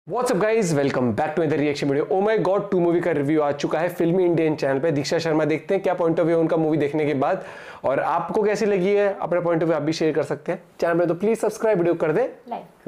WhatsApp guys, welcome back to other reaction video. Oh my god 2 movie का review आ चुका है फिल्मी इंडियन चैनल पे। दीक्षा शर्मा देखते हैं क्या पॉइंट ऑफ व्यू उनका मूवी देखने के बाद, और आपको कैसी लगी है अपना पॉइंट ऑफ व्यू आप भी शेयर कर सकते हैं चैनल में। तो प्लीज सब्सक्राइब, वीडियो कर दे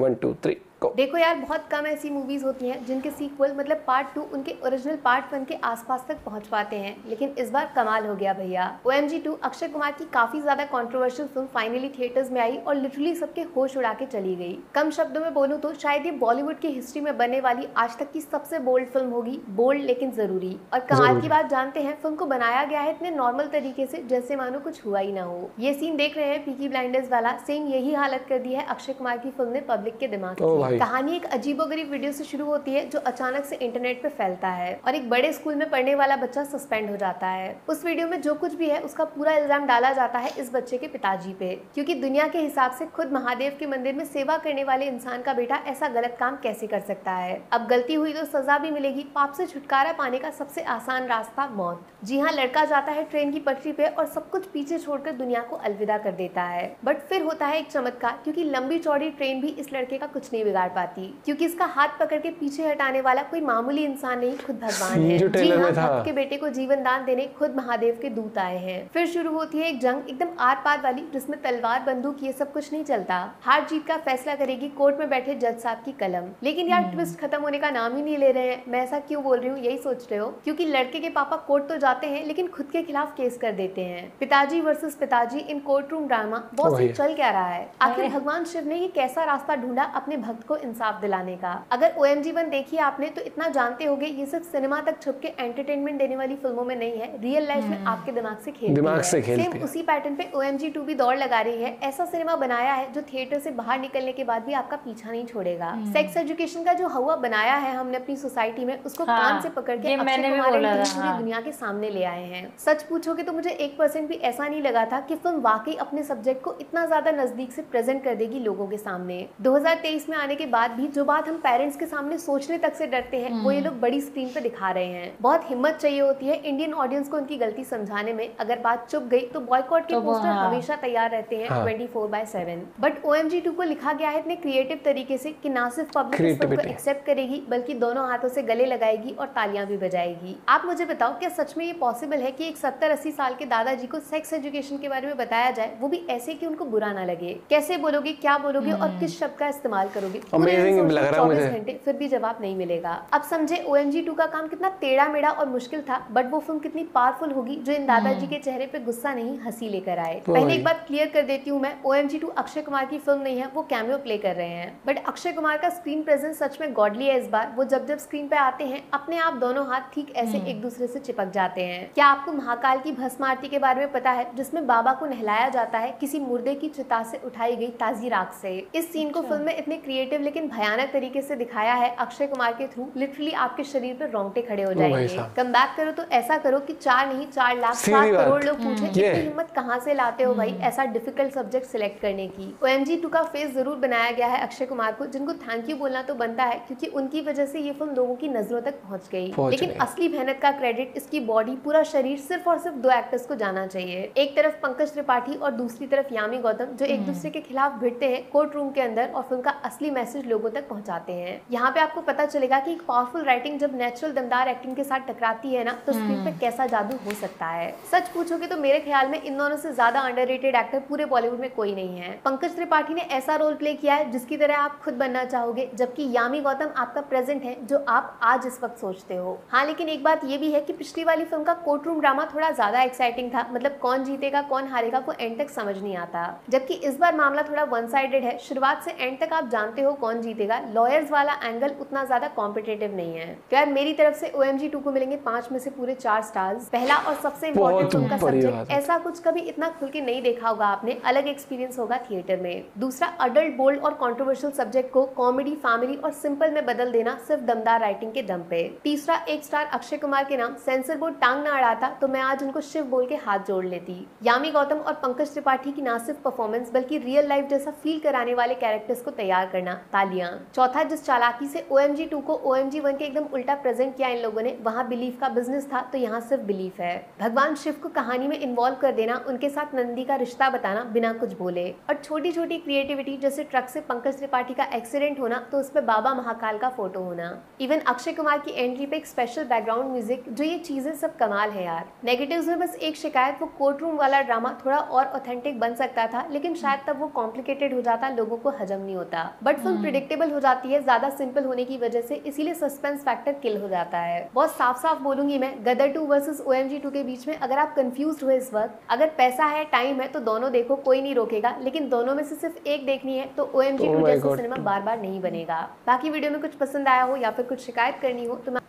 1 2 3 गो। देखो यार, बहुत कम ऐसी मूवीज होती हैं जिनके सीक्वल मतलब पार्ट 2 उनके ओरिजिनल पार्ट 1 के आसपास तक पहुंच पाते हैं, लेकिन इस बार कमाल हो गया भैया। OMG 2 अक्षय कुमार की काफी ज्यादा कंट्रोवर्शियल फिल्म फाइनली थिएटर्स में आई और लिटरली सबके होश उड़ा के चली गई। कम शब्दों में बोलूं तो शायद ये बॉलीवुड की हिस्ट्री में बनने वाली आज तक की सबसे बोल्ड फिल्म होगी। बोल्ड लेकिन जरूरी। और कमाल की बात जानते हैं, फिल्म को बनाया गया है इतने नॉर्मल तरीके से जैसे मानो कुछ हुआ ही ना हो। ये सीन देख रहे हैं पीकी ब्लाइंडर्स वाला, सेम यही हालत कर दी है अक्षय कुमार की फिल्म ने पब्लिक के दिमाग की। कहानी एक अजीबोगरीब वीडियो से शुरू होती है जो अचानक से इंटरनेट पे फैलता है और एक बड़े स्कूल में पढ़ने वाला बच्चा सस्पेंड हो जाता है। उस वीडियो में जो कुछ भी है उसका पूरा इल्जाम डाला जाता है इस बच्चे के पिताजी पे, क्योंकि दुनिया के हिसाब से खुद महादेव के मंदिर में सेवा करने वाले इंसान का बेटा ऐसा गलत काम कैसे कर सकता है। अब गलती हुई तो सजा भी मिलेगी। पाप से छुटकारा पाने का सबसे आसान रास्ता मौत। जी हाँ, लड़का जाता है ट्रेन की पटरी पे और सब कुछ पीछे छोड़कर दुनिया को अलविदा कर देता है। बट फिर होता है एक चमत्कार, क्योंकि लंबी चौड़ी ट्रेन भी इस लड़के का कुछ नहीं बिगाड़ पाती, क्योंकि इसका हाथ पकड़ के पीछे हटाने वाला कोई मामूली इंसान नहीं, खुद भगवान है। जी हाँ, भक्त के बेटे को जीवन दान देने खुद महादेव के दूत आए हैं। फिर शुरू होती है एक जंग एकदम आर पार वाली, जिसमें तलवार बंदूक ये सब कुछ नहीं चलता। हार जीत का फैसला करेगी कोर्ट में बैठे जज साहब की कलम। लेकिन यार ट्विस्ट खत्म होने का नाम ही नहीं ले रहे हैं। मैं ऐसा क्यों बोल रही हूँ यही सोच रहे हो, क्योंकि लड़के के पापा कोर्ट तो जाते हैं लेकिन खुद के खिलाफ केस कर देते हैं। पिताजी वर्सेस पिताजी इन कोर्ट रूम ड्रामा। बहुत सही चल क्या रहा है। आखिर भगवान शिव ने ये कैसा रास्ता ढूंढा अपने भक्त को इंसाफ दिलाने का। अगर OMG 1 देखी आपने तो इतना जानते होंगे ये सिर्फ सिनेमा तक छुप के एंटरटेनमेंट देने वाली फिल्मों में नहीं है, रियल लाइफ में आपके दिमाग से खेलती है। सेम उसी पैटर्न पे OMG 2 भी दौड़ लगा रही है। ऐसा सिनेमा बनाया है जो थिएटर से बाहर निकलने के बाद भी आपका पीछा नहीं छोड़ेगा। सेक्स एजुकेशन का जो हवा बनाया है हमने अपनी सोसाइटी में, उसको कान से पकड़ के अक्षय कुमार पूरी दुनिया के सामने ले आए हैं। सच पूछोगे तो मुझे 1% भी ऐसा नहीं लगा था कि फिल्म वाकई अपने सब्जेक्ट को इतना ज्यादा नजदीक से प्रेजेंट कर देगी लोगों के सामने। 2023 में आने के बाद भी जो बात हम पेरेंट्स के सामने सोचने तक से डरते हैं वो ये लोग बड़ी स्क्रीन पे दिखा रहे हैं। बहुत हिम्मत चाहिए होती है इंडियन ऑडियंस को उनकी गलती समझाने में। अगर बात चुप गई तो बॉयकॉट के पोस्टर हमेशा तैयार रहते हैं 24/7। बट OMG 2 को लिखा गया है इतने क्रिएटिव तरीके से कि ना सिर्फ पब्लिक इस फिल्म को एक्सेप्ट करेगी बल्कि दोनों हाथों से गले लगाएगी और तालियां भी बजाएगी। आप मुझे बताओ, क्या सच में ये पॉसिबल है कि एक 70-80 साल के दादाजी को सेक्स एजुकेशन के बारे में बताया जाए, वो भी ऐसे कि उनको बुरा ना लगे? कैसे बोलोगे, क्या बोलोगे और किस शब्द का इस्तेमाल करोगे? 24 घंटे फिर भी जवाब नहीं मिलेगा। अब समझे OMG 2 का काम कितना टेढ़ा मेढ़ा और मुश्किल था, बट वो फिल्म कितनी पावरफुल होगी जो इन दादाजी के चेहरे पे गुस्सा नहीं हंसी लेकर आए। पहले एक बात क्लियर कर देती हूँ मैं, OMG 2 अक्षय कुमार की फिल्म नहीं है, वो कैमियो प्ले कर रहे हैं। बट अक्षय कुमार का स्क्रीन प्रेजेंस सच में गॉडली है इस बार। वो जब जब स्क्रीन पे आते हैं अपने आप दोनों हाथ ठीक ऐसे एक दूसरे से चिपक जाते हैं। क्या आपको महाकाल की भस्म आरती के बारे में पता है, जिसमें बाबा को नहलाया जाता है किसी मुर्दे की चिता से उठाई गई ताजी राख से? इस सीन को फिल्म में इतने क्रिएटिव लेकिन भयानक तरीके से दिखाया है अक्षय कुमार के थ्रू, लिटरली आपके शरीर पे रोंगटे खड़े हो जाएंगे। कम बैक करो तो ऐसा करो कि 4 नहीं 4 लाख 7 करोड़ लोग पूछे इतनी हिम्मत कहाँ से लाते हो भाई ऐसा डिफिकल्ट सब्जेक्ट सिलेक्ट करने की। OMG 2 का फेस जरूर बनाया गया है अक्षय कुमार को, जिनको थैंक यू बोलना तो बनता है, क्योंकि उनकी वजह से ये फिल्म लोगों की नजरों तक पहुंच गई। लेकिन असली मेहनत का क्रेडिट, इसकी बॉडी पूरा शरीर सिर्फ और सिर्फ 2 एक्टर्स को जाना चाहिए। एक तरफ पंकज त्रिपाठी और दूसरी तरफ यामी गौतम, जो एक दूसरे के खिलाफ भिड़ते हैं कोर्ट रूम के अंदर और फिल्म का असली मैसेज लोगों तक पहुंचाते हैं। यहाँ पे आपको पता चलेगा कि एक पावरफुल राइटिंग जब नेचुरल दमदार एक्टिंग के साथ टकराती है ना, तो स्क्रीन पे कैसा जादू हो सकता है। सच पूछोगे तो मेरे ख्याल में इन दोनों से ज्यादा अंडररेटेड एक्टर पूरे बॉलीवुड में कोई नहीं है। पंकज त्रिपाठी ने ऐसा रोल प्ले किया है जिसकी तरह आप खुद बनना चाहोगे, जबकि यामी गौतम आपका प्रेजेंट है जो आप आज इस वक्त सोचते हो। हाँ, लेकिन एक बात ये भी है कि पिछली वाली फिल्म का कोर्ट रूम ड्रामा थोड़ा ज्यादा एक्साइटिंग था, मतलब कौन जीतेगा कौन हारेगा वो एंड तक समझ नहीं आता। जबकि इस बार मामला थोड़ा वन साइडेड है, शुरुआत से एंड तक आप जानते हो कौन जीतेगा। लॉयर्स वाला एंगल उतना ज्यादा कॉम्पिटेटिव नहीं है। तो यार मेरी तरफ से OMG 2 को मिलेंगे 5 में से पूरे 4 स्टार्स। पहला और सबसे इम्पोर्टेंट फिल्म का सब्जेक्ट, ऐसा कुछ कभी इतना खुल के नहीं देखा होगा आपने, अलग एक्सपीरियंस होगा थिएटर में। दूसरा, अडल्ट बोल्ड और कंट्रोवर्शियल सब्जेक्ट को कॉमेडी फैमिली और सिंपल में बदल देना सिर्फ दमदार राइटिंग के दम पे। तीसरा, 1 स्टार अक्षय कुमार के नाम सेंसर बोर्ड टांग ना अड़ाता तो मैं आज उनको शिव बोल के हाथ जोड़ लेती। यामी गौतम और पंकज त्रिपाठी की ना सिर्फ परफॉर्मेंस बल्कि रियल लाइफ जैसा फील कराने वाले कैरेक्टर्स को तैयार करना, तालियां। चौथा, जिस चालाकी से OMG 2 को OMG 1 के एकदम उल्टा प्रेजेंट किया इन लोगों ने, वहाँ बिलीफ का बिजनेस था तो यहाँ सिर्फ बिलीफ है। भगवान शिव को कहानी में इन्वॉल्व कर देना, उनके साथ नंदी का रिश्ता बताना बिना कुछ बोले, और छोटी छोटी क्रिएटिविटी जैसे ट्रक से पंकज त्रिपाठी का एक्सीडेंट होना तो उस पर बाबा महाकाल का फोटो होना। इवन अक्षय कुमार की एंट्री पे एक स्पेशल बैकग्राउंड म्यूजिक, जो ये चीजें सब कमाल है यार। नेगेटिव्स में बस एक शिकायत, वो कोर्ट रूम वाला ड्रामा थोड़ा और ऑथेंटिक बन सकता था, लेकिन शायद तब वो कॉम्प्लिकेटेड हो जाता, लोगों को हजम नहीं होता। बट फिल्म प्रिडिक्टेबल हो जाती है ज्यादा सिंपल होने की वजह से, इसीलिए सस्पेंस फैक्टर किल हो जाता है। बहुत साफ साफ बोलूंगी मैं, गदर 2 वर्सेस OMG 2 के बीच में अगर आप कंफ्यूज हुए इस वक्त, अगर पैसा है, टाइम है, तो दोनों देखो, कोई नहीं रोकेगा, लेकिन दोनों में से सिर्फ एक देखनी है तो OMG 2 जैसा सिनेमा बार बार नहीं बनेगा। बाकी वीडियो में कुछ पसंद आया हो या फिर कुछ शिकायत करनी हो तो मैं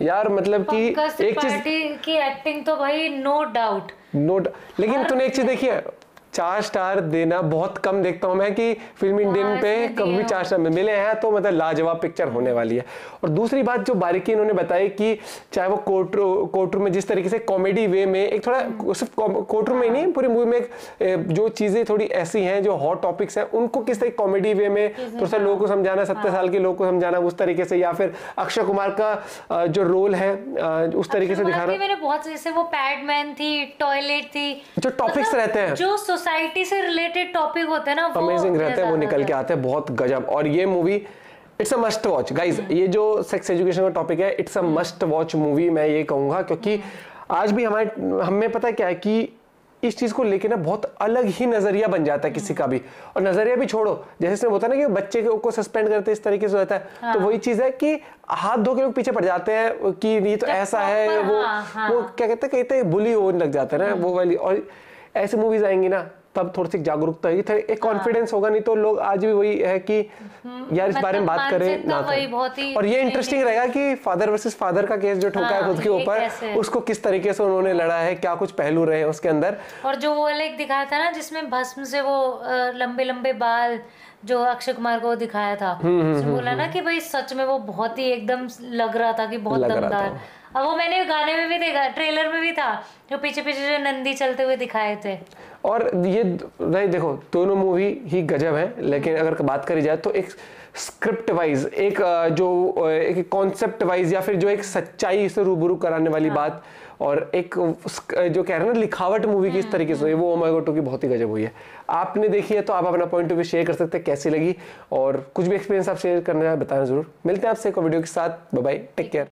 यार मतलब कि एक चीज की एक्टिंग तो भाई नो डाउट, लेकिन तूने एक चीज देखी है, 4 स्टार देना बहुत कम देखता हूं मैं कि फिल्म इंडियन पे कभी 4 स्टार मिले हैं, तो मतलब लाजवाब पिक्चर होने वाली है। और दूसरी बात जो बारीकी इन्होंने बताई कि चाहे वो कोर्टरूम में जिस तरीके से कॉमेडी वे में, एक थोड़ा सिर्फ कोर्टरूम में ही नहीं, पूरी मूवी में एक जो चीजें थोड़ी ऐसी हैं जो हॉट टॉपिक्स हैं, उनको किस तरह कॉमेडी वे में थोड़ा सा लोगों को समझाना, 70 साल के लोगों को समझाना उस तरीके से, या फिर अक्षय कुमार का जो रोल है उस तरीके से दिखाना। मैंने बहुत, जैसे वो पैडमैन थी, टॉयलेट थी, जो टॉपिक्स रहते हैं, जो सोसाइटी से रिलेटेड टॉपिक होते हैं ना, वो अमेजिंग रहते हैं, वो निकल के आते हैं, बहुत गजब। और ये movie it's a must watch guys. ये जो सेक्स एजुकेशन का टॉपिक है, it's a must watch movie, मैं ये कहूंगा, क्योंकि आज भी हमें पता क्या है कि इस चीज को लेके ना बहुत अलग ही नजरिया बन जाता है किसी का भी। और नजरिया भी छोड़ो, जैसे इसमें होता है ना कि बच्चे को सस्पेंड करते इस तरीके से होता है, तो वही चीज है कि हाथ धो के लोग पीछे पड़ जाते हैं कि ये तो ऐसा है, वो क्या कहते हैं बुली होने लग जाता है ना, वो वाली। और ऐसी मूवीज आएंगी ना तब थोड़ी सी जागरूकता होगी, एक कॉन्फिडेंस होगा, नहीं तो लोग आज भी वही है कि यार इस बारे में बात करें ना करें। और ये इंटरेस्टिंग रहेगा कि फादर वर्सेस फादर का केस जो ठोका है खुद के ऊपर, उसको किस तरीके से उन्होंने लड़ा है, क्या कुछ पहलू रहे उसके अंदर। और जो वो एक दिखाया था ना जिसमें भस्म से वो लंबे लंबे बाल, जो अक्षय कुमार को दिखाया था, उसने बोला ना कि भाई सच में वो बहुत ही एकदम लग रहा था कि बहुत दमदार। अब वो मैंने गाने में भी देखा, ट्रेलर में भी था, जो पीछे पीछे जो नंदी चलते हुए दिखाए थे। और ये देखो दोनों मूवी ही गजब है, लेकिन अगर बात करी जाए तो एक स्क्रिप्ट वाइज, एक कॉन्सेप्ट वाइज, या फिर जो एक सच्चाई से रूबरू कराने वाली बात, और एक जो कह रहे हैं ना लिखावट मूवी की इस तरीके से, वो ओ माय गॉड 2 की बहुत ही गजब हुई है। आपने देखी है तो आप अपना पॉइंट ऑफ व्यू शेयर कर सकते हैं, कैसी लगी, और कुछ भी एक्सपीरियंस आप शेयर करना है बताना जरूर। मिलते हैं आपसे एक वीडियो के साथ, बाय बाय, टेक केयर।